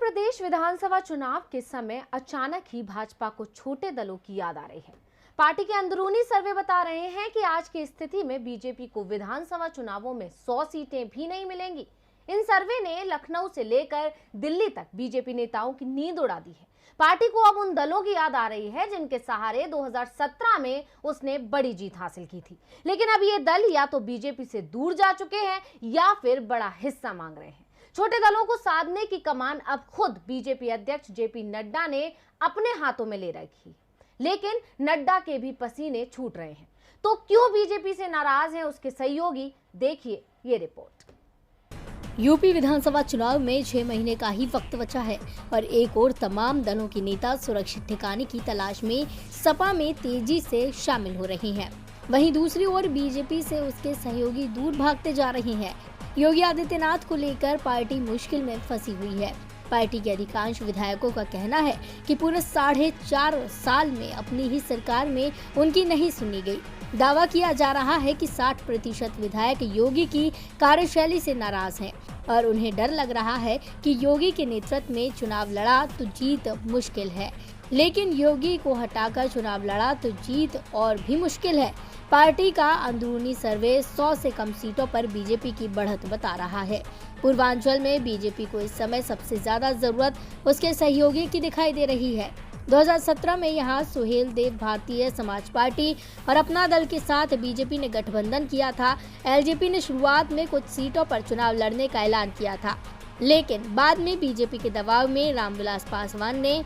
प्रदेश विधानसभा चुनाव के समय अचानक ही भाजपा को छोटे दलों की याद आ रही है। पार्टी के अंदरूनी सर्वे बता रहे हैं कि आज की स्थिति में बीजेपी को विधानसभा चुनावों में 100 सीटें भी नहीं मिलेंगी। इन सर्वे ने लखनऊ से लेकर दिल्ली तक बीजेपी नेताओं की नींद उड़ा दी है। पार्टी को अब उन दलों की याद आ रही है जिनके सहारे 2017 में उसने बड़ी जीत हासिल की थी, लेकिन अब ये दल या तो बीजेपी से दूर जा चुके हैं या फिर बड़ा हिस्सा मांग रहे हैं। छोटे दलों को साधने की कमान अब खुद बीजेपी अध्यक्ष जेपी नड्डा ने अपने हाथों में ले रखी, लेकिन नड्डा के भी पसीने छूट रहे हैं। तो क्यों बीजेपी से नाराज हैं उसके सहयोगी, देखिए ये रिपोर्ट। यूपी विधानसभा चुनाव में 6 महीने का ही वक्त बचा है और एक और तमाम दलों के नेता सुरक्षित ठिकाने की तलाश में सपा में तेजी से शामिल हो रहे हैं। वहीं दूसरी ओर बीजेपी से उसके सहयोगी दूर भागते जा रहे हैं। योगी आदित्यनाथ को लेकर पार्टी मुश्किल में फंसी हुई है। पार्टी के अधिकांश विधायकों का कहना है कि पूरे 4.5 साल में अपनी ही सरकार में उनकी नहीं सुनी गई। दावा किया जा रहा है कि 60% विधायक योगी की कार्यशैली से नाराज हैं और उन्हें डर लग रहा है कि योगी के नेतृत्व में चुनाव लड़ा तो जीत मुश्किल है, लेकिन योगी को हटाकर चुनाव लड़ा तो जीत और भी मुश्किल है। पार्टी का अंदरूनी सर्वे 100 से कम सीटों पर बीजेपी की बढ़त बता रहा है। पूर्वांचल में बीजेपी को इस समय सबसे ज्यादा जरूरत उसके सहयोगी की दिखाई दे रही है। 2017 में यहां सुहेल देव भारतीय समाज पार्टी और अपना दल के साथ बीजेपी ने गठबंधन किया था। एलजेपी ने शुरुआत में कुछ सीटों पर चुनाव लड़ने का ऐलान किया था, लेकिन बाद में बीजेपी के दबाव में रामविलास पासवान ने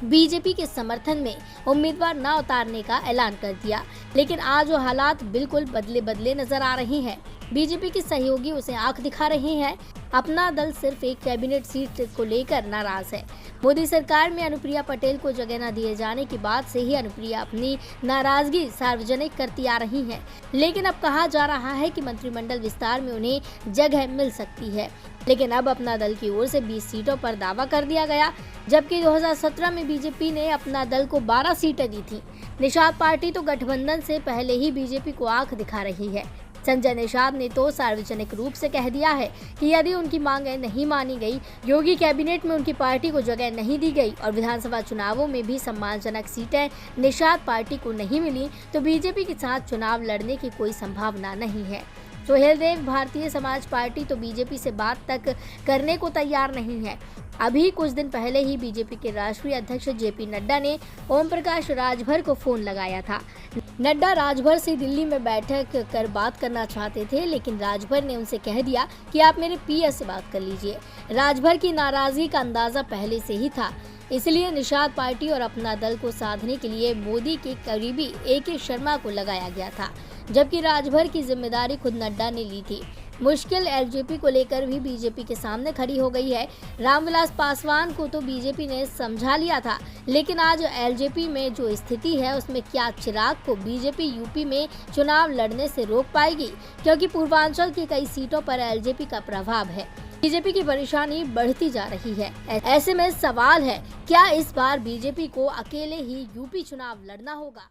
बीजेपी के समर्थन में उम्मीदवार न उतारने का ऐलान कर दिया। लेकिन आज वो हालात बिल्कुल बदले नजर आ रहे हैं। बीजेपी के सहयोगी उसे आंख दिखा रहे हैं। अपना दल सिर्फ एक कैबिनेट सीट को लेकर नाराज है। मोदी सरकार में अनुप्रिया पटेल को जगह न दिए जाने के बाद से ही अनुप्रिया अपनी नाराजगी सार्वजनिक करती आ रही हैं। लेकिन अब कहा जा रहा है कि मंत्रिमंडल विस्तार में उन्हें जगह मिल सकती है। लेकिन अब अपना दल की ओर से 20 सीटों पर दावा कर दिया गया, जबकि 2017 में बीजेपी ने अपना दल को 12 सीटें दी थी। निषाद पार्टी तो गठबंधन से पहले ही बीजेपी को आंख दिखा रही है। संजय निषाद ने तो सार्वजनिक रूप से कह दिया है कि यदि उनकी मांगें नहीं मानी गई, योगी कैबिनेट में उनकी पार्टी को जगह नहीं दी गई और विधानसभा चुनावों में भी सम्मानजनक सीटें निषाद पार्टी को नहीं मिली, तो बीजेपी के साथ चुनाव लड़ने की कोई संभावना नहीं है। सुहेल देव भारतीय समाज पार्टी तो बीजेपी से बात तक करने को तैयार नहीं है। अभी कुछ दिन पहले ही बीजेपी के राष्ट्रीय अध्यक्ष जेपी नड्डा ने ओम प्रकाश राजभर को फोन लगाया था। नड्डा राजभर से दिल्ली में बैठक कर बात करना चाहते थे, लेकिन राजभर ने उनसे कह दिया कि आप मेरे पीएस से बात कर लीजिए। राजभर की नाराजगी का अंदाजा पहले से ही था, इसलिए निषाद पार्टी और अपना दल को साधने के लिए मोदी के करीबी AK शर्मा को लगाया गया था, जबकि राजभर की जिम्मेदारी खुद नड्डा ने ली थी। मुश्किल एलजेपी को लेकर भी बीजेपी के सामने खड़ी हो गई है। रामविलास पासवान को तो बीजेपी ने समझा लिया था, लेकिन आज एलजेपी में जो स्थिति है उसमें क्या चिराग को बीजेपी यूपी में चुनाव लड़ने से रोक पाएगी, क्योंकि पूर्वांचल की कई सीटों पर एलजेपी का प्रभाव है। बीजेपी की परेशानी बढ़ती जा रही है। ऐसे में सवाल है, क्या इस बार बीजेपी को अकेले ही यूपी चुनाव लड़ना होगा?